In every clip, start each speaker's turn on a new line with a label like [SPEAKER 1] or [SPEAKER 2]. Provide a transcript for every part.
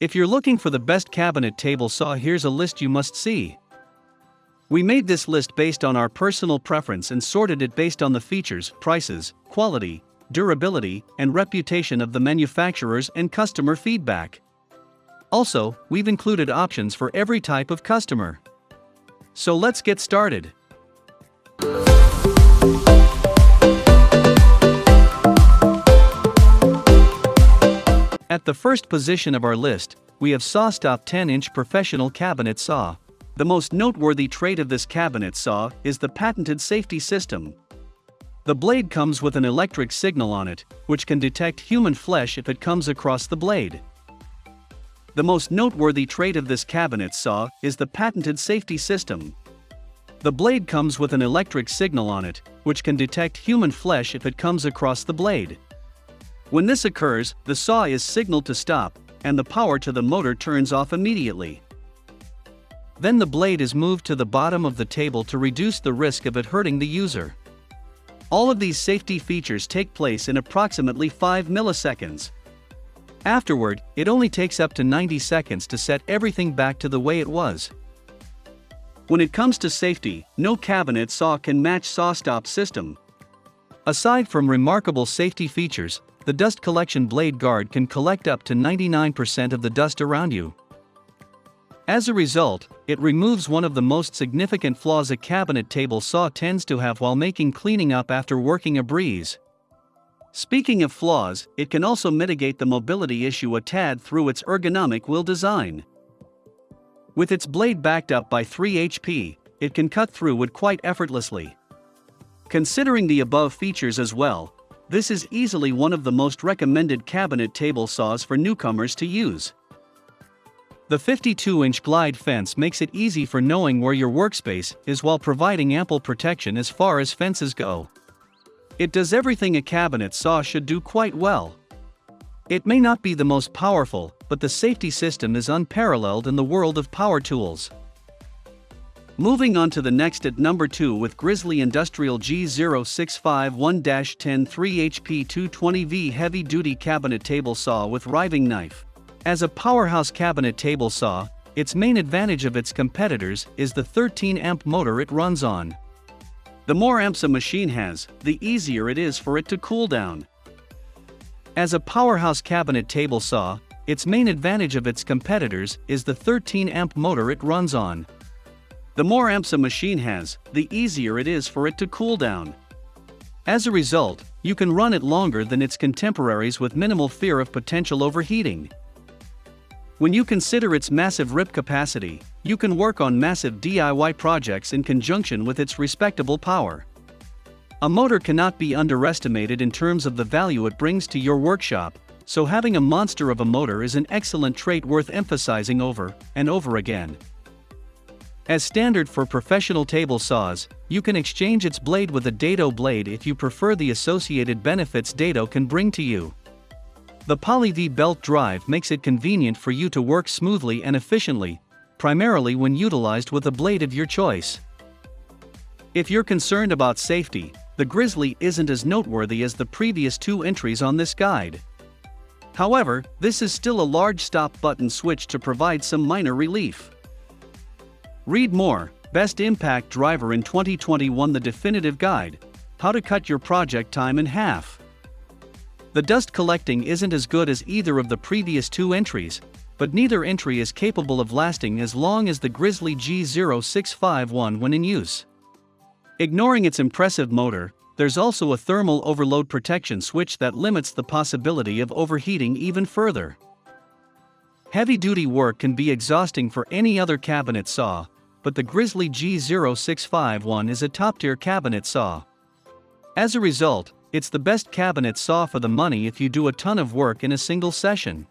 [SPEAKER 1] If you're looking for the best cabinet table saw, here's a list you must see. We made this list based on our personal preference and sorted it based on the features, prices, quality, durability, and reputation of the manufacturers and customer feedback. Also, we've included options for every type of customer. So let's get started. At the first position of our list, we have SawStop 10-inch professional cabinet saw. The most noteworthy trait of this cabinet saw is the patented safety system. The blade comes with an electric signal on it, which can detect human flesh if it comes across the blade. The most noteworthy trait of this cabinet saw is the patented safety system. The blade comes with an electric signal on it, which can detect human flesh if it comes across the blade. When this occurs, the saw is signaled to stop, and the power to the motor turns off immediately. Then the blade is moved to the bottom of the table to reduce the risk of it hurting the user. All of these safety features take place in approximately 5 milliseconds. Afterward, it only takes up to 90 seconds to set everything back to the way it was. When it comes to safety, no cabinet saw can match SawStop's system. Aside from remarkable safety features, the dust collection blade guard can collect up to 99% of the dust around you. As a result, it removes one of the most significant flaws a cabinet table saw tends to have while making cleaning up after working a breeze. Speaking of flaws, it can also mitigate the mobility issue a tad through its ergonomic wheel design. With its blade backed up by 3 HP, it can cut through wood quite effortlessly. Considering the above features as well, this is easily one of the most recommended cabinet table saws for newcomers to use. The 52-inch glide fence makes it easy for knowing where your workspace is while providing ample protection as far as fences go. It does everything a cabinet saw should do quite well. It may not be the most powerful, but the safety system is unparalleled in the world of power tools. Moving on to the next at number 2 with Grizzly Industrial G0651-10 3HP 220V Heavy Duty Cabinet Table Saw with Riving Knife. As a powerhouse cabinet table saw, its main advantage of its competitors is the 13-amp motor it runs on. The more amps a machine has, the easier it is for it to cool down. As a powerhouse cabinet table saw, its main advantage of its competitors is the 13-amp motor it runs on. The more amps a machine has, the easier it is for it to cool down. As a result, you can run it longer than its contemporaries with minimal fear of potential overheating. When you consider its massive rip capacity, you can work on massive DIY projects in conjunction with its respectable power. A motor cannot be underestimated in terms of the value it brings to your workshop, so having a monster of a motor is an excellent trait worth emphasizing over and over again. As standard for professional table saws, you can exchange its blade with a dado blade if you prefer the associated benefits dado can bring to you. The Poly V belt drive makes it convenient for you to work smoothly and efficiently, primarily when utilized with a blade of your choice. If you're concerned about safety, the Grizzly isn't as noteworthy as the previous 2 entries on this guide. However, this is still a large stop button switch to provide some minor relief. Read more, Best Impact Driver in 2021 The Definitive Guide, How to Cut Your Project Time in Half. The dust collecting isn't as good as either of the previous 2 entries, but neither entry is capable of lasting as long as the Grizzly G0651 when in use. Ignoring its impressive motor, there's also a thermal overload protection switch that limits the possibility of overheating even further. Heavy-duty work can be exhausting for any other cabinet saw, but the Grizzly G0651 is a top-tier cabinet saw. As a result, it's the best cabinet saw for the money if you do a ton of work in a single session.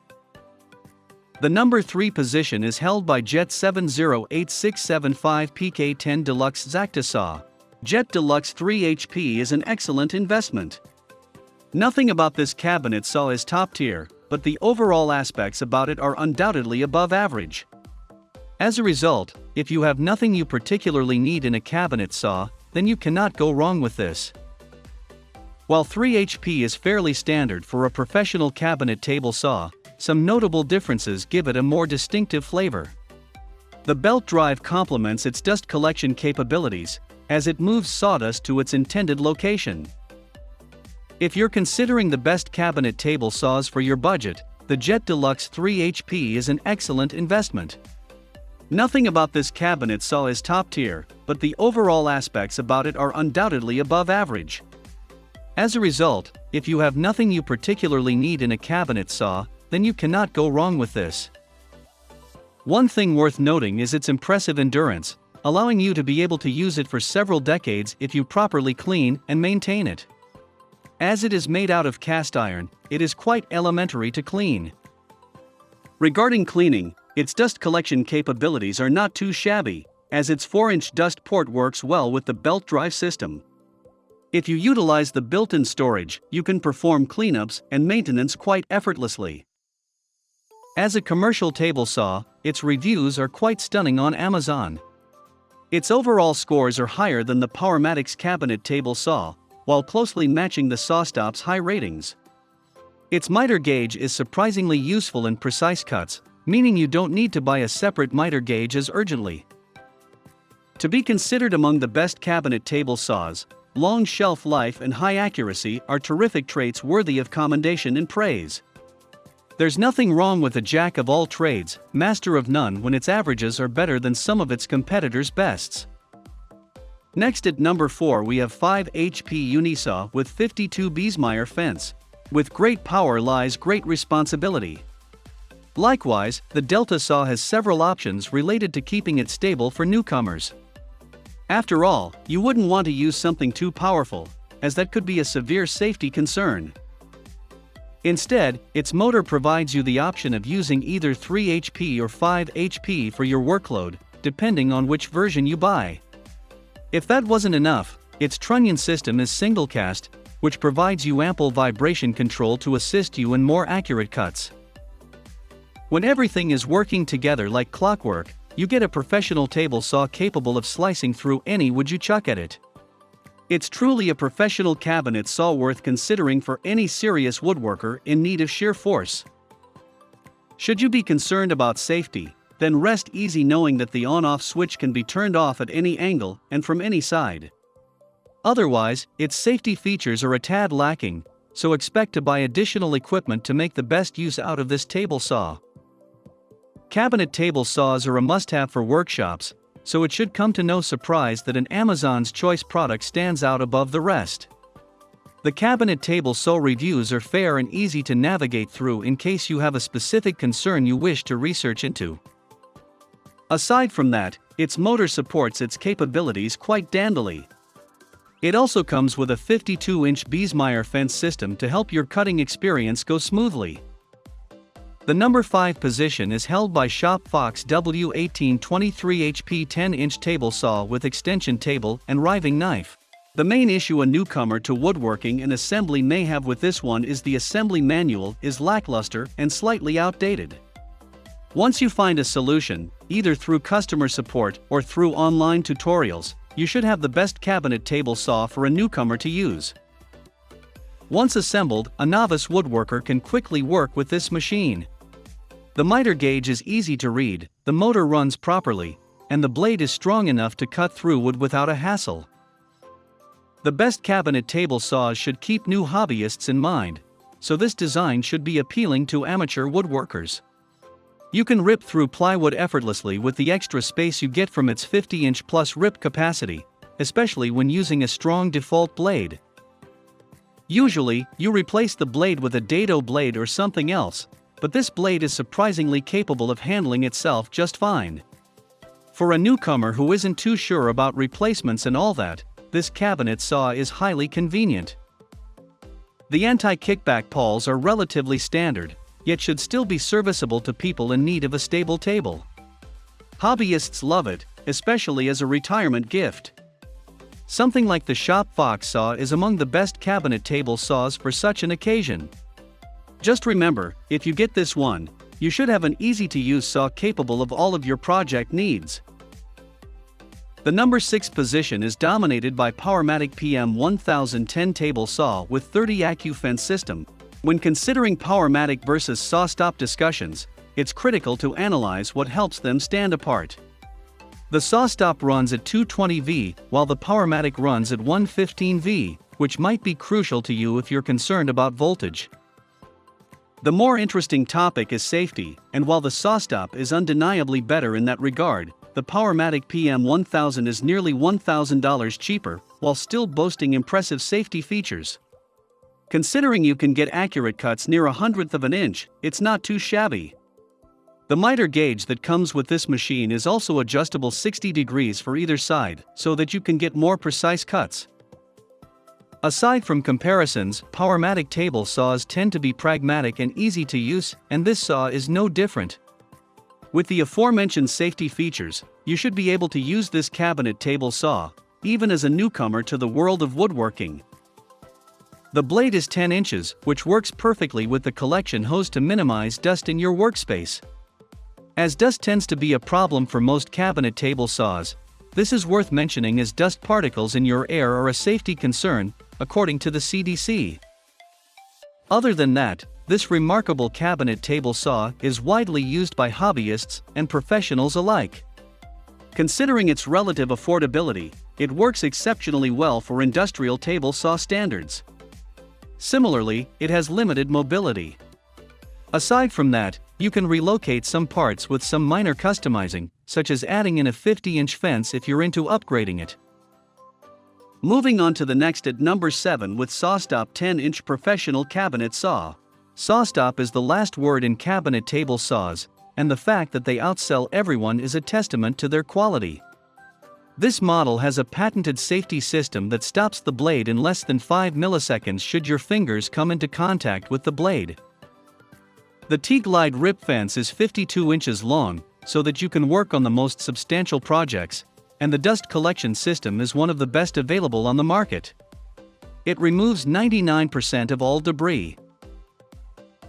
[SPEAKER 1] The number 3 position is held by Jet 708675 PK10 Deluxe XACTASAW. Jet Deluxe 3 HP is an excellent investment. Nothing about this cabinet saw is top tier, but the overall aspects about it are undoubtedly above average. As a result, if you have nothing you particularly need in a cabinet saw, then you cannot go wrong with this. While 3 HP is fairly standard for a professional cabinet table saw, some notable differences give it a more distinctive flavor. The belt drive complements its dust collection capabilities, as it moves sawdust to its intended location. If you're considering the best cabinet table saws for your budget, the Jet Deluxe 3 HP is an excellent investment. Nothing about this cabinet saw is top tier, but the overall aspects about it are undoubtedly above average. As a result, if you have nothing you particularly need in a cabinet saw, then you cannot go wrong with this. One thing worth noting is its impressive endurance, allowing you to be able to use it for several decades if you properly clean and maintain it. As it is made out of cast iron, it is quite elementary to clean. Regarding cleaning, its dust collection capabilities are not too shabby, as its 4-inch dust port works well with the belt drive system. If you utilize the built-in storage, you can perform cleanups and maintenance quite effortlessly. As a commercial table saw, its reviews are quite stunning on Amazon. Its overall scores are higher than the Powermatic's cabinet table saw, while closely matching the SawStop's high ratings. Its miter gauge is surprisingly useful in precise cuts, meaning you don't need to buy a separate miter gauge as urgently. To be considered among the best cabinet table saws, long shelf life and high accuracy are terrific traits worthy of commendation and praise. There's nothing wrong with a jack of all trades, master of none when its averages are better than some of its competitors' bests. Next at number 4 we have 5 HP Unisaw with 52 Biesmeyer fence. With great power lies great responsibility. Likewise, the Delta Saw has several options related to keeping it stable for newcomers. After all, you wouldn't want to use something too powerful, as that could be a severe safety concern. Instead, its motor provides you the option of using either 3 HP or 5 HP for your workload, depending on which version you buy. If that wasn't enough, its trunnion system is single cast, which provides you ample vibration control to assist you in more accurate cuts. When everything is working together like clockwork, you get a professional table saw capable of slicing through any wood you chuck at it. It's truly a professional cabinet saw worth considering for any serious woodworker in need of sheer force. Should you be concerned about safety, then rest easy knowing that the on-off switch can be turned off at any angle and from any side. Otherwise, its safety features are a tad lacking, so expect to buy additional equipment to make the best use out of this table saw. Cabinet table saws are a must-have for workshops, so it should come to no surprise that an Amazon's Choice product stands out above the rest. The cabinet table saw reviews are fair and easy to navigate through in case you have a specific concern you wish to research into. Aside from that, its motor supports its capabilities quite dandily. It also comes with a 52-inch Biesmeyer fence system to help your cutting experience go smoothly. The number 5 position is held by Shop Fox W18 23 HP 10-inch table saw with extension table and riving knife. The main issue a newcomer to woodworking and assembly may have with this one is the assembly manual is lackluster and slightly outdated. Once you find a solution, either through customer support or through online tutorials, you should have the best cabinet table saw for a newcomer to use. Once assembled, a novice woodworker can quickly work with this machine. The miter gauge is easy to read, the motor runs properly, and the blade is strong enough to cut through wood without a hassle. The best cabinet table saws should keep new hobbyists in mind, so this design should be appealing to amateur woodworkers. You can rip through plywood effortlessly with the extra space you get from its 50-inch plus rip capacity, especially when using a strong default blade. Usually, you replace the blade with a dado blade or something else, but this blade is surprisingly capable of handling itself just fine. For a newcomer who isn't too sure about replacements and all that, this cabinet saw is highly convenient. The anti-kickback pawls are relatively standard, yet should still be serviceable to people in need of a stable table. Hobbyists love it, especially as a retirement gift. Something like the Shop Fox saw is among the best cabinet table saws for such an occasion. Just remember, if you get this one, you should have an easy-to-use saw capable of all of your project needs. The number 6 position is dominated by Powermatic PM1000 10 table saw with 30 AccuFence system. When considering Powermatic versus SawStop discussions, it's critical to analyze what helps them stand apart. The SawStop runs at 220V, while the Powermatic runs at 115V, which might be crucial to you if you're concerned about voltage. The more interesting topic is safety, and while the SawStop is undeniably better in that regard, the Powermatic PM1000 is nearly $1,000 cheaper, while still boasting impressive safety features. Considering you can get accurate cuts near 1/100th of an inch, it's not too shabby. The miter gauge that comes with this machine is also adjustable 60 degrees for either side, so that you can get more precise cuts. Aside from comparisons, Powermatic table saws tend to be pragmatic and easy to use, and this saw is no different. With the aforementioned safety features, you should be able to use this cabinet table saw, even as a newcomer to the world of woodworking. The blade is 10 inches, which works perfectly with the collection hose to minimize dust in your workspace. As dust tends to be a problem for most cabinet table saws, this is worth mentioning as dust particles in your air are a safety concern, according to the CDC. Other than that, this remarkable cabinet table saw is widely used by hobbyists and professionals alike. Considering its relative affordability, it works exceptionally well for industrial table saw standards. Similarly, it has limited mobility. Aside from that, you can relocate some parts with some minor customizing, such as adding in a 50-inch fence if you're into upgrading it. Moving on to the next at number 7 with SawStop 10-inch Professional Cabinet Saw. SawStop is the last word in cabinet table saws, and the fact that they outsell everyone is a testament to their quality. This model has a patented safety system that stops the blade in less than 5 milliseconds should your fingers come into contact with the blade. The T-Glide rip fence is 52 inches long, so that you can work on the most substantial projects, and the dust collection system is one of the best available on the market. It removes 99% of all debris.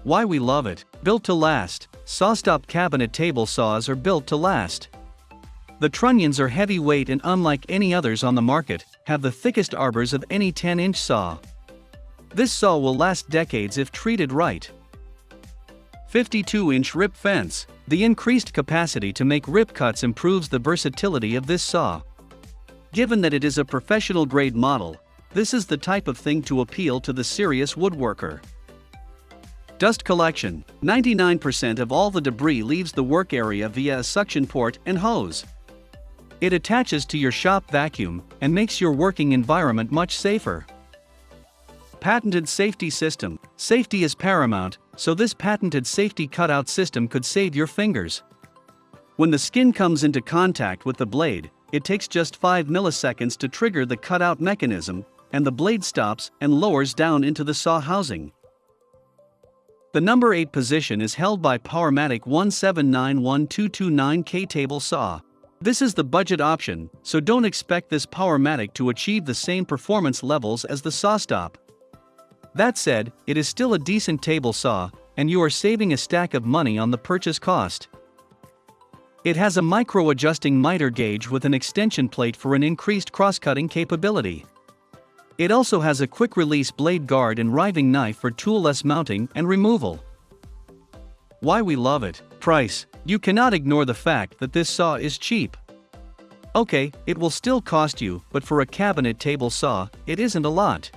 [SPEAKER 1] Why we love it. Built to last. SawStop cabinet table saws are built to last. The trunnions are heavyweight and unlike any others on the market, have the thickest arbors of any 10-inch saw. This saw will last decades if treated right. 52-inch rip fence. The increased capacity to make rip cuts improves the versatility of this saw. Given that it is a professional-grade model, this is the type of thing to appeal to the serious woodworker. Dust collection. 99% of all the debris leaves the work area via a suction port and hose. It attaches to your shop vacuum and makes your working environment much safer. Patented safety system. Safety is paramount, so this patented safety cutout system could save your fingers. When the skin comes into contact with the blade, it takes just 5 milliseconds to trigger the cutout mechanism, and the blade stops and lowers down into the saw housing. The number 8 position is held by Powermatic 1791229K table saw. This is the budget option, so don't expect this Powermatic to achieve the same performance levels as the SawStop. That said, it is still a decent table saw, and you are saving a stack of money on the purchase cost. It has a micro-adjusting miter gauge with an extension plate for an increased cross-cutting capability. It also has a quick-release blade guard and riving knife for tool-less mounting and removal. Why we love it. Price. You cannot ignore the fact that this saw is cheap. Okay, it will still cost you, but for a cabinet table saw, it isn't a lot.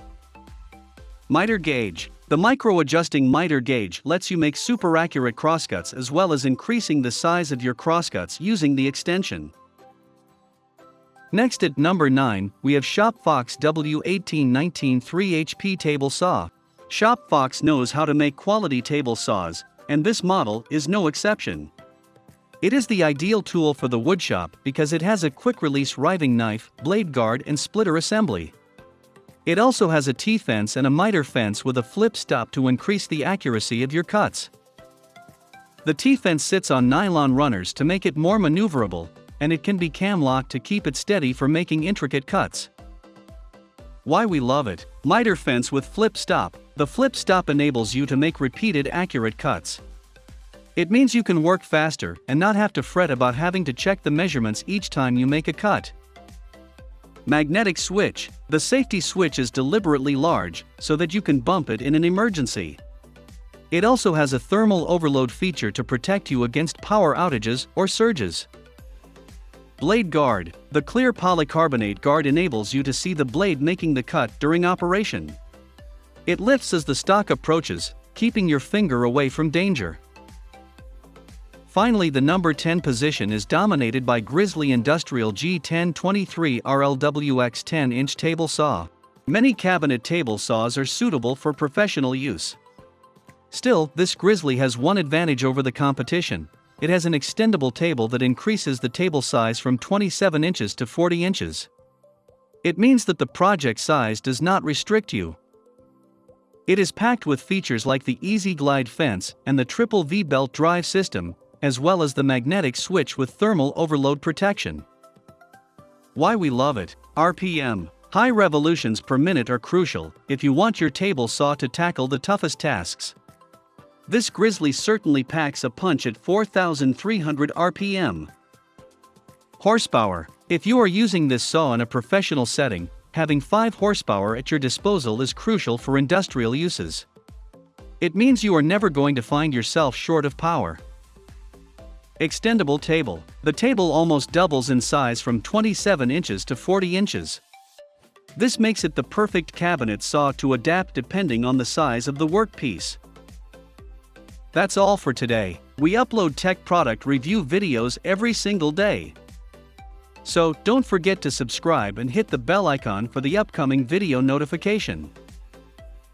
[SPEAKER 1] Miter gauge. The micro-adjusting miter gauge lets you make super accurate crosscuts as well as increasing the size of your crosscuts using the extension. Next at number 9, we have Fox W1819 3HP table saw. Fox knows how to make quality table saws, and this model is no exception. It is the ideal tool for the woodshop because it has a quick-release riving knife, blade guard and splitter assembly. It also has a T-fence and a miter fence with a flip stop to increase the accuracy of your cuts. The T-fence sits on nylon runners to make it more maneuverable, and it can be cam-locked to keep it steady for making intricate cuts. Why we love it. Miter fence with flip stop. The flip stop enables you to make repeated accurate cuts. It means you can work faster and not have to fret about having to check the measurements each time you make a cut. Magnetic switch. The safety switch is deliberately large so that you can bump it in an emergency. It also has a thermal overload feature to protect you against power outages or surges. Blade guard. The clear polycarbonate guard enables you to see the blade making the cut during operation. It lifts as the stock approaches, keeping your finger away from danger. Finally, the number 10 position is dominated by Grizzly Industrial G1023 RLWX 10-inch table saw. Many cabinet table saws are suitable for professional use. Still, this Grizzly has one advantage over the competition. It has an extendable table that increases the table size from 27 inches to 40 inches. It means that the project size does not restrict you. It is packed with features like the Easy Glide fence and the triple V-belt drive system, as well as the magnetic switch with thermal overload protection. Why we love it. RPM. High revolutions per minute are crucial if you want your table saw to tackle the toughest tasks. This Grizzly certainly packs a punch at 4,300 RPM. Horsepower. If you are using this saw in a professional setting, having 5 horsepower at your disposal is crucial for industrial uses. It means you are never going to find yourself short of power. Extendable table. The table almost doubles in size from 27 inches to 40 inches. This makes it the perfect cabinet saw to adapt depending on the size of the workpiece. That's all for today. We upload tech product review videos every single day. So, don't forget to subscribe and hit the bell icon for the upcoming video notification.